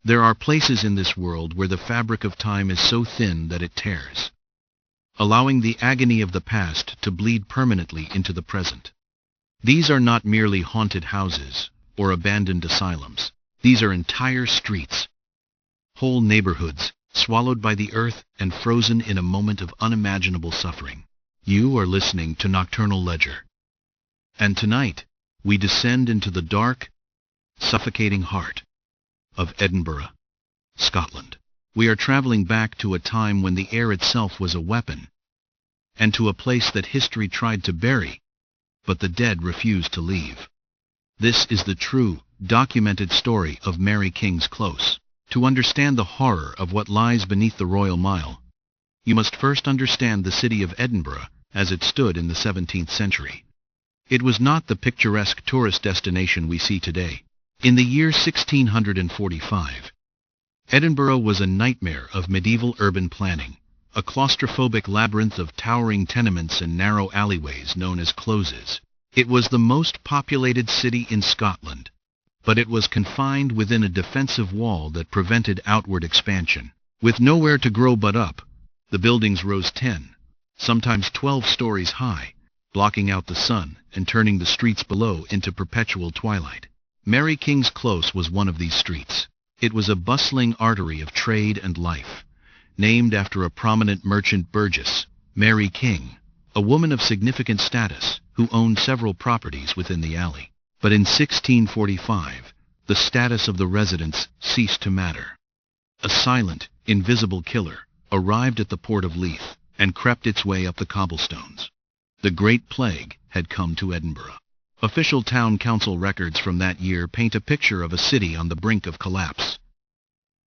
There are places in this world where the fabric of time is so thin that it tears, allowing the agony of the past to bleed permanently into the present. These are not merely haunted houses or abandoned asylums. These are entire streets, whole neighborhoods, swallowed by the earth and frozen in a moment of unimaginable suffering. You are listening to Nocturnal Ledger. And tonight, we descend into the dark, suffocating heart of Edinburgh, Scotland. We are traveling back to a time when the air itself was a weapon, and to a place that history tried to bury, but the dead refused to leave. This is the true, documented story of Mary King's Close. To understand the horror of what lies beneath the Royal Mile, you must first understand the city of Edinburgh as it stood in the 17th century. It was not the picturesque tourist destination we see today. In the year 1645, Edinburgh was a nightmare of medieval urban planning, a claustrophobic labyrinth of towering tenements and narrow alleyways known as closes. It was the most populated city in Scotland, but it was confined within a defensive wall that prevented outward expansion. With nowhere to grow but up, the buildings rose 10, sometimes 12 stories high, blocking out the sun and turning the streets below into perpetual twilight. Mary King's Close was one of these streets. It was a bustling artery of trade and life, named after a prominent merchant burgess, Mary King, a woman of significant status who owned several properties within the alley. But in 1645, the status of the residents ceased to matter. A silent, invisible killer arrived at the port of Leith and crept its way up the cobblestones. The Great Plague had come to Edinburgh. Official town council records from that year paint a picture of a city on the brink of collapse.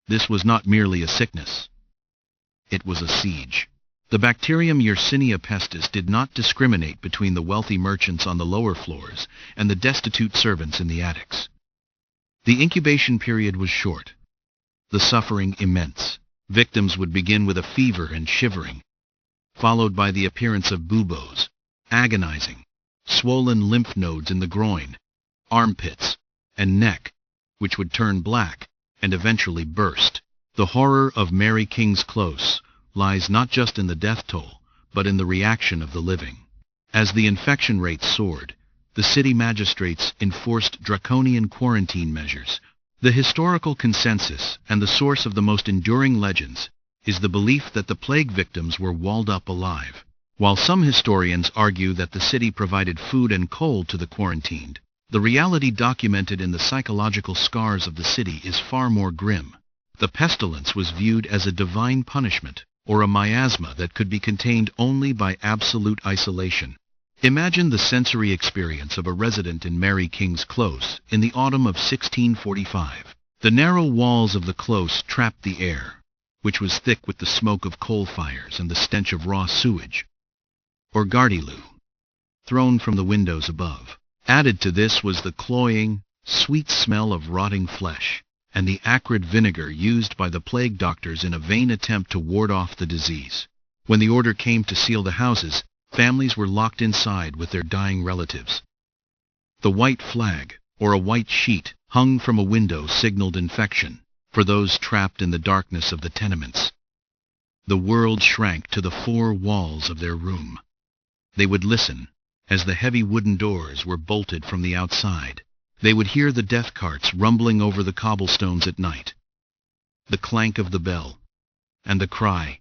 This was not merely a sickness. It was a siege. The bacterium Yersinia pestis did not discriminate between the wealthy merchants on the lower floors and the destitute servants in the attics. The incubation period was short, the suffering immense. Victims would begin with a fever and shivering, followed by the appearance of buboes, agonizing, swollen lymph nodes in the groin, armpits, and neck, which would turn black and eventually burst. The horror of Mary King's Close lies not just in the death toll, but in the reaction of the living. As the infection rates soared, the city magistrates enforced draconian quarantine measures. The historical consensus and the source of the most enduring legends is the belief that the plague victims were walled up alive. While some historians argue that the city provided food and coal to the quarantined, the reality documented in the psychological scars of the city is far more grim. The pestilence was viewed as a divine punishment, or a miasma that could be contained only by absolute isolation. Imagine the sensory experience of a resident in Mary King's Close in the autumn of 1645. The narrow walls of the close trapped the air, which was thick with the smoke of coal fires and the stench of raw sewage, or gardyloo, thrown from the windows above. Added to this was the cloying, sweet smell of rotting flesh, and the acrid vinegar used by the plague doctors in a vain attempt to ward off the disease. When the order came to seal the houses, families were locked inside with their dying relatives. The white flag, or a white sheet, hung from a window signaled infection for those trapped in the darkness of the tenements. The world shrank to the four walls of their room. They would listen as the heavy wooden doors were bolted from the outside. They would hear the death carts rumbling over the cobblestones at night, the clank of the bell, and the cry,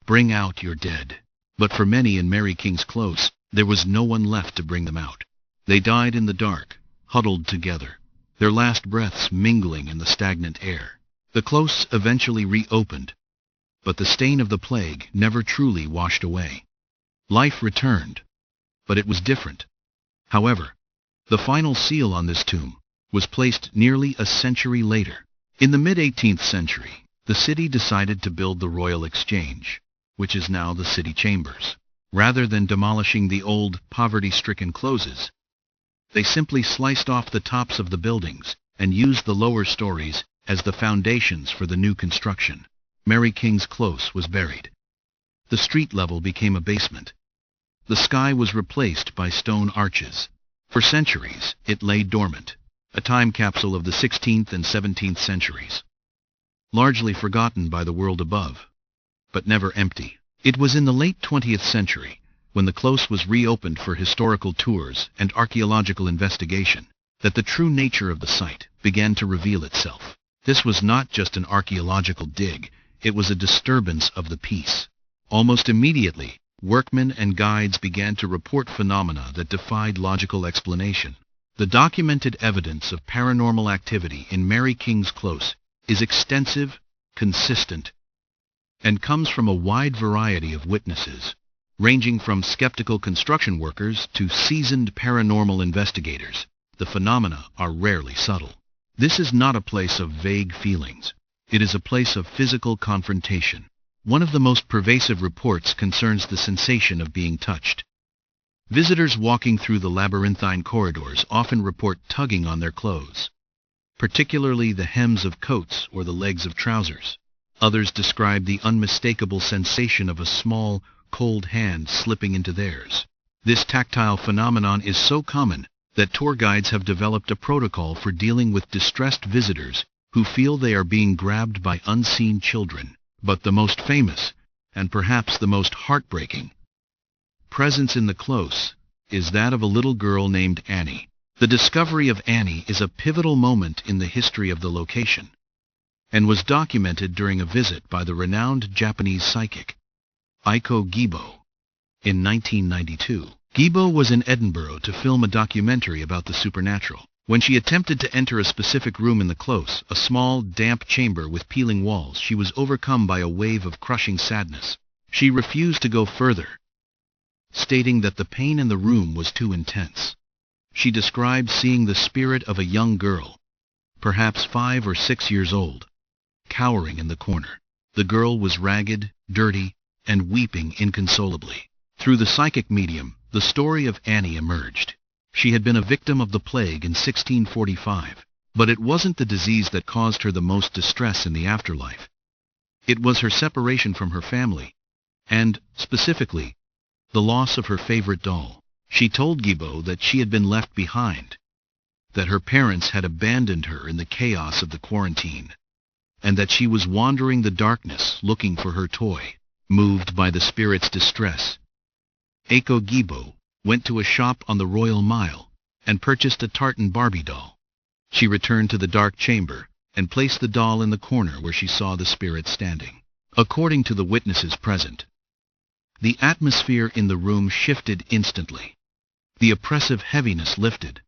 "Bring out your dead." But for many in Mary King's Close, there was no one left to bring them out. They died in the dark, huddled together, their last breaths mingling in the stagnant air. The close eventually reopened, but the stain of the plague never truly washed away. Life returned, but it was different. However, the final seal on this tomb was placed nearly a century later. In the mid-18th century, the city decided to build the Royal Exchange, which is now the city chambers. Rather than demolishing the old, poverty-stricken closes, they simply sliced off the tops of the buildings and used the lower stories as the foundations for the new construction. Mary King's Close was buried. The street level became a basement. The sky was replaced by stone arches. For centuries, it lay dormant, a time capsule of the 16th and 17th centuries. largely forgotten by the world above, but never empty. It was in the late 20th century, when the close was reopened for historical tours and archaeological investigation, that the true nature of the site began to reveal itself. This was not just an archaeological dig, it was a disturbance of the peace. Almost immediately, workmen and guides began to report phenomena that defied logical explanation. The documented evidence of paranormal activity in Mary King's Close is extensive, consistent, and comes from a wide variety of witnesses, ranging from skeptical construction workers to seasoned paranormal investigators. The phenomena are rarely subtle. This is not a place of vague feelings. It is a place of physical confrontation. One of the most pervasive reports concerns the sensation of being touched. Visitors walking through the labyrinthine corridors often report tugging on their clothes, particularly the hems of coats or the legs of trousers. Others describe the unmistakable sensation of a small, cold hand slipping into theirs. This tactile phenomenon is so common that tour guides have developed a protocol for dealing with distressed visitors who feel they are being grabbed by unseen children. But the most famous, and perhaps the most heartbreaking, presence in the close is that of a little girl named Annie. The discovery of Annie is a pivotal moment in the history of the location, and was documented during a visit by the renowned Japanese psychic, Eiko Gibo, in 1992. Gibo was in Edinburgh to film a documentary about the supernatural. When she attempted to enter a specific room in the close, a small, damp chamber with peeling walls, she was overcome by a wave of crushing sadness. She refused to go further, stating that the pain in the room was too intense. She described seeing the spirit of a young girl, perhaps 5 or 6 years old, cowering in the corner. The girl was ragged, dirty, and weeping inconsolably. Through the psychic medium, the story of Annie emerged. She had been a victim of the plague in 1645, but it wasn't the disease that caused her the most distress in the afterlife. It was her separation from her family, and, specifically, the loss of her favorite doll. She told Gibo that she had been left behind, that her parents had abandoned her in the chaos of the quarantine, and that she was wandering the darkness looking for her toy. Moved by the spirit's distress, Eiko Gibo went to a shop on the Royal Mile and purchased a tartan Barbie doll. She returned to the dark chamber and placed the doll in the corner where she saw the spirit standing. According to the witnesses present, the atmosphere in the room shifted instantly. The oppressive heaviness lifted,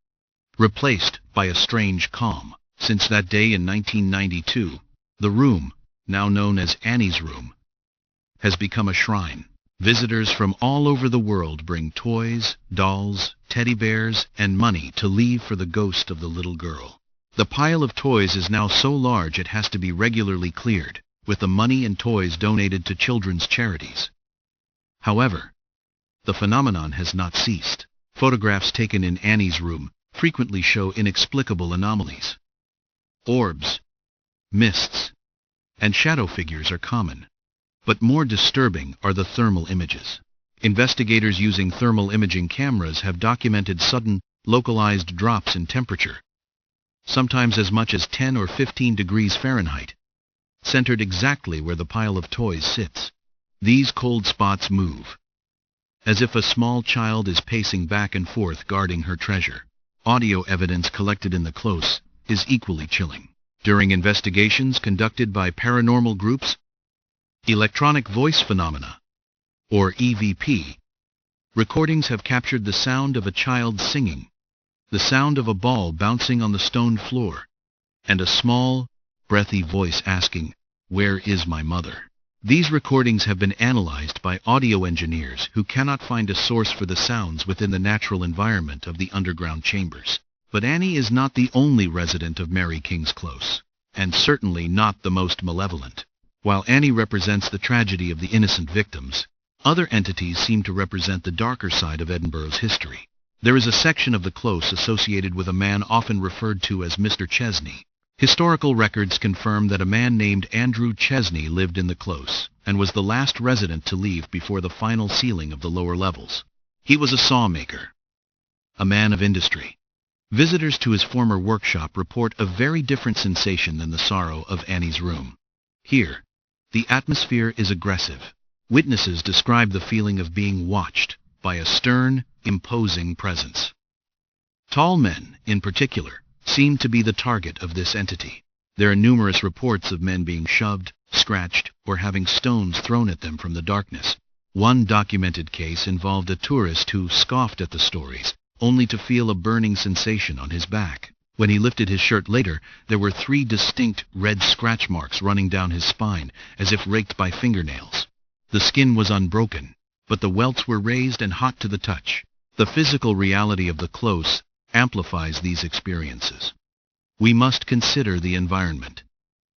replaced by a strange calm. Since that day in 1992, the room, now known as Annie's room, has become a shrine. Visitors from all over the world bring toys, dolls, teddy bears, and money to leave for the ghost of the little girl. The pile of toys is now so large it has to be regularly cleared, with the money and toys donated to children's charities. However, the phenomenon has not ceased. Photographs taken in Annie's room frequently show inexplicable anomalies. Orbs, mists, and shadow figures are common. But more disturbing are the thermal images. Investigators using thermal imaging cameras have documented sudden, localized drops in temperature, sometimes as much as 10 or 15 degrees Fahrenheit, centered exactly where the pile of toys sits. These cold spots move, as if a small child is pacing back and forth guarding her treasure. Audio evidence collected in the close is equally chilling. During investigations conducted by paranormal groups, electronic voice phenomena, or EVP, recordings have captured the sound of a child singing, the sound of a ball bouncing on the stone floor, and a small, breathy voice asking, "Where is my mother?" These recordings have been analyzed by audio engineers who cannot find a source for the sounds within the natural environment of the underground chambers. But Annie is not the only resident of Mary King's Close, and certainly not the most malevolent. While Annie represents the tragedy of the innocent victims, other entities seem to represent the darker side of Edinburgh's history. There is a section of the close associated with a man often referred to as Mr. Chesney. Historical records confirm that a man named Andrew Chesney lived in the close, and was the last resident to leave before the final sealing of the lower levels. He was a sawmaker, a man of industry. Visitors to his former workshop report a very different sensation than the sorrow of Annie's room. Here, the atmosphere is aggressive. Witnesses describe the feeling of being watched by a stern, imposing presence. Tall men, in particular, seem to be the target of this entity. There are numerous reports of men being shoved, scratched, or having stones thrown at them from the darkness. One documented case involved a tourist who scoffed at the stories, only to feel a burning sensation on his back. When he lifted his shirt later, there were 3 distinct red scratch marks running down his spine, as if raked by fingernails. The skin was unbroken, but the welts were raised and hot to the touch. The physical reality of the close amplifies these experiences. We must consider the environment.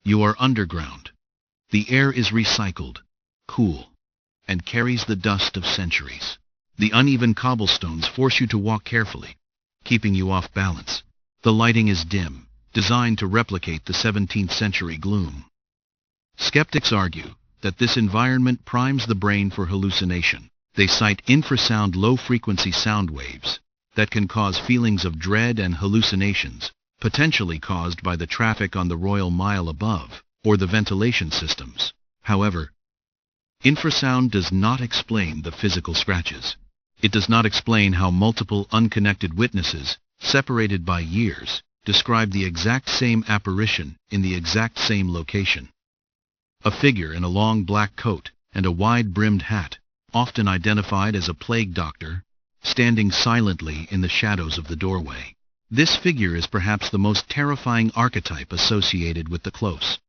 You are underground. The air is recycled, cool, and carries the dust of centuries. The uneven cobblestones force you to walk carefully, keeping you off balance. The lighting is dim, designed to replicate the 17th century gloom. Skeptics argue that this environment primes the brain for hallucination. They cite infrasound low-frequency sound waves that can cause feelings of dread and hallucinations, potentially caused by the traffic on the Royal Mile above, or the ventilation systems. However, infrasound does not explain the physical scratches. It does not explain how multiple unconnected witnesses, separated by years, describe the exact same apparition in the exact same location. A figure in a long black coat and a wide-brimmed hat, often identified as a plague doctor, standing silently in the shadows of the doorway. This figure is perhaps the most terrifying archetype associated with the close.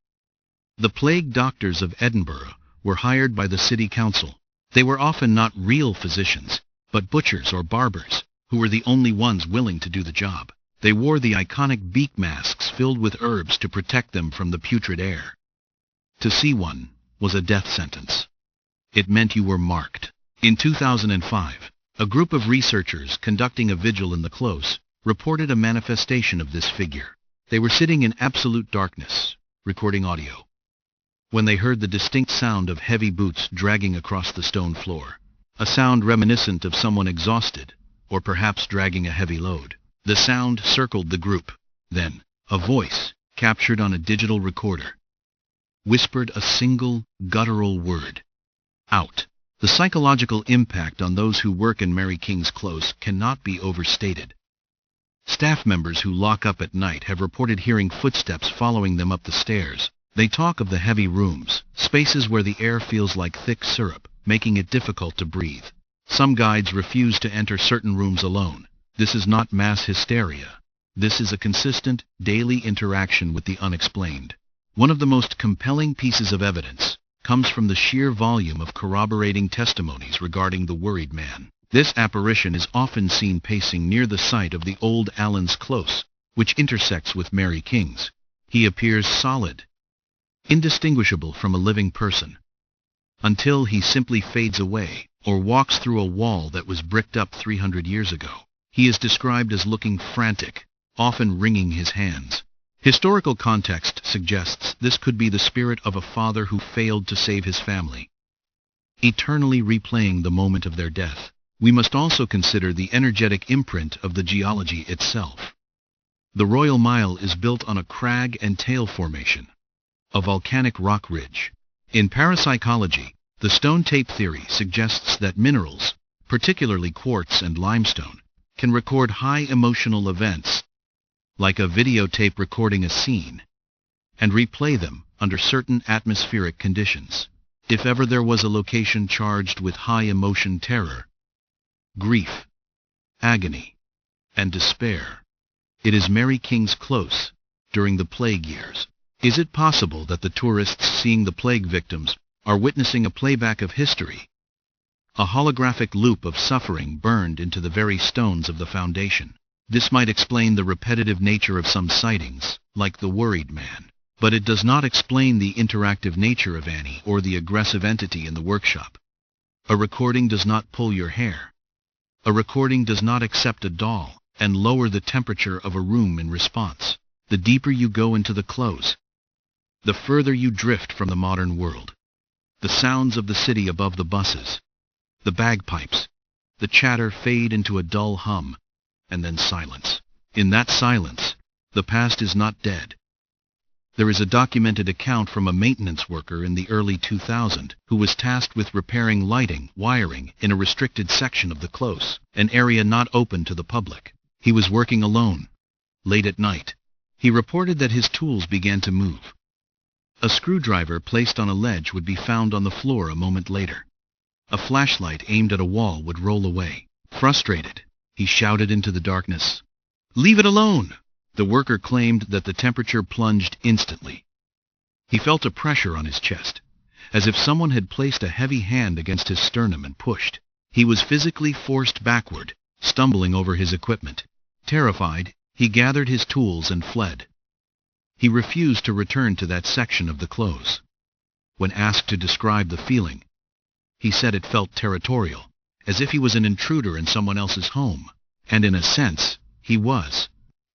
The plague doctors of Edinburgh were hired by the city council. They were often not real physicians, but butchers or barbers, who were the only ones willing to do the job. They wore the iconic beak masks filled with herbs to protect them from the putrid air. To see one was a death sentence. It meant you were marked. In 2005, a group of researchers conducting a vigil in the close reported a manifestation of this figure. They were sitting in absolute darkness, recording audio, when they heard the distinct sound of heavy boots dragging across the stone floor, a sound reminiscent of someone exhausted, or perhaps dragging a heavy load. The sound circled the group. Then, a voice, captured on a digital recorder, whispered a single, guttural word. Out. The psychological impact on those who work in Mary King's Close cannot be overstated. Staff members who lock up at night have reported hearing footsteps following them up the stairs. They talk of the heavy rooms, spaces where the air feels like thick syrup, making it difficult to breathe. Some guides refuse to enter certain rooms alone. This is not mass hysteria. This is a consistent, daily interaction with the unexplained. One of the most compelling pieces of evidence comes from the sheer volume of corroborating testimonies regarding the worried man. This apparition is often seen pacing near the site of the old Allen's Close, which intersects with Mary King's. He appears solid, indistinguishable from a living person, until he simply fades away, or walks through a wall that was bricked up 300 years ago. He is described as looking frantic, often wringing his hands. Historical context suggests this could be the spirit of a father who failed to save his family, eternally replaying the moment of their death. We must also consider the energetic imprint of the geology itself. The Royal Mile is built on a crag and tail formation, a volcanic rock ridge. In parapsychology, the stone tape theory suggests that minerals, particularly quartz and limestone, can record high emotional events, like a videotape recording a scene, and replay them under certain atmospheric conditions. If ever there was a location charged with high emotion terror, grief, agony, and despair, it is Mary King's Close during the plague years. Is it possible that the tourists seeing the plague victims are witnessing a playback of history, a holographic loop of suffering burned into the very stones of the foundation? This might explain the repetitive nature of some sightings, like the worried man, but it does not explain the interactive nature of Annie or the aggressive entity in the workshop. A recording does not pull your hair. A recording does not accept a doll and lower the temperature of a room in response. The deeper you go into the close, the further you drift from the modern world. The sounds of the city above the buses, the bagpipes, the chatter fade into a dull hum, and then silence. In that silence, the past is not dead. There is a documented account from a maintenance worker in the early 2000s who was tasked with repairing lighting, wiring in a restricted section of the close, an area not open to the public. He was working alone, late at night. He reported that his tools began to move. A screwdriver placed on a ledge would be found on the floor a moment later. A flashlight aimed at a wall would roll away. Frustrated, he shouted into the darkness, "Leave it alone!" The worker claimed that the temperature plunged instantly. He felt a pressure on his chest, as if someone had placed a heavy hand against his sternum and pushed. He was physically forced backward, stumbling over his equipment. Terrified, he gathered his tools and fled. He refused to return to that section of the close. When asked to describe the feeling, he said it felt territorial, as if he was an intruder in someone else's home. And in a sense, he was.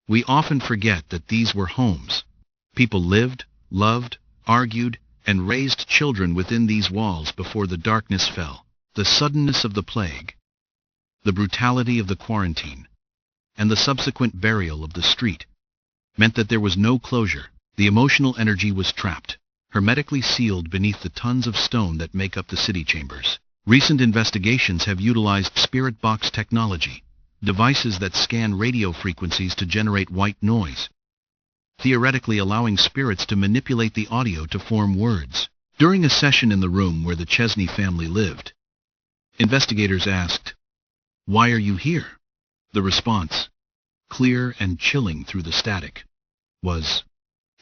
We often forget that these were homes. People lived, loved, argued, and raised children within these walls before the darkness fell. The suddenness of the plague, the brutality of the quarantine, and the subsequent burial of the street meant that there was no closure. The emotional energy was trapped, hermetically sealed beneath the tons of stone that make up the city chambers. Recent investigations have utilized spirit box technology, devices that scan radio frequencies to generate white noise, theoretically allowing spirits to manipulate the audio to form words. During a session in the room where the Chesney family lived, investigators asked, "Why are you here?" The response, clear and chilling through the static, was,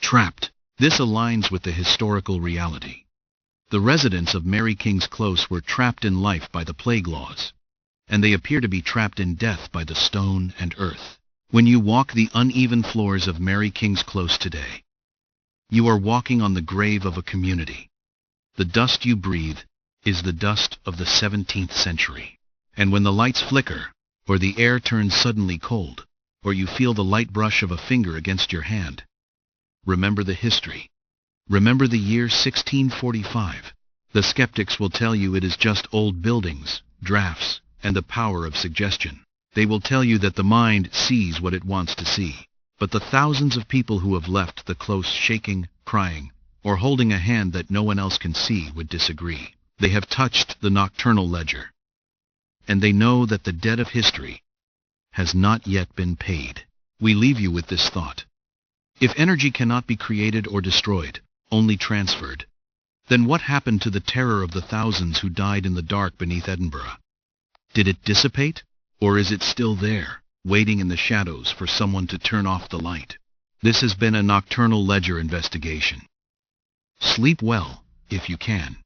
"Trapped." This aligns with the historical reality. The residents of Mary King's Close were trapped in life by the plague laws, and they appear to be trapped in death by the stone and earth. When you walk the uneven floors of Mary King's Close today, you are walking on the grave of a community. The dust you breathe is the dust of the 17th century. And when the lights flicker, or the air turns suddenly cold, or you feel the light brush of a finger against your hand, remember the history. Remember the year 1645. The skeptics will tell you it is just old buildings, drafts, and the power of suggestion. They will tell you that the mind sees what it wants to see. But the thousands of people who have left the close shaking, crying, or holding a hand that no one else can see would disagree. They have touched the Nocturnal Ledger, and they know that the debt of history has not yet been paid. We leave you with this thought. If energy cannot be created or destroyed, only transferred, then what happened to the terror of the thousands who died in the dark beneath Edinburgh? Did it dissipate, or is it still there, waiting in the shadows for someone to turn off the light? This has been a Nocturnal Ledger investigation. Sleep well, if you can.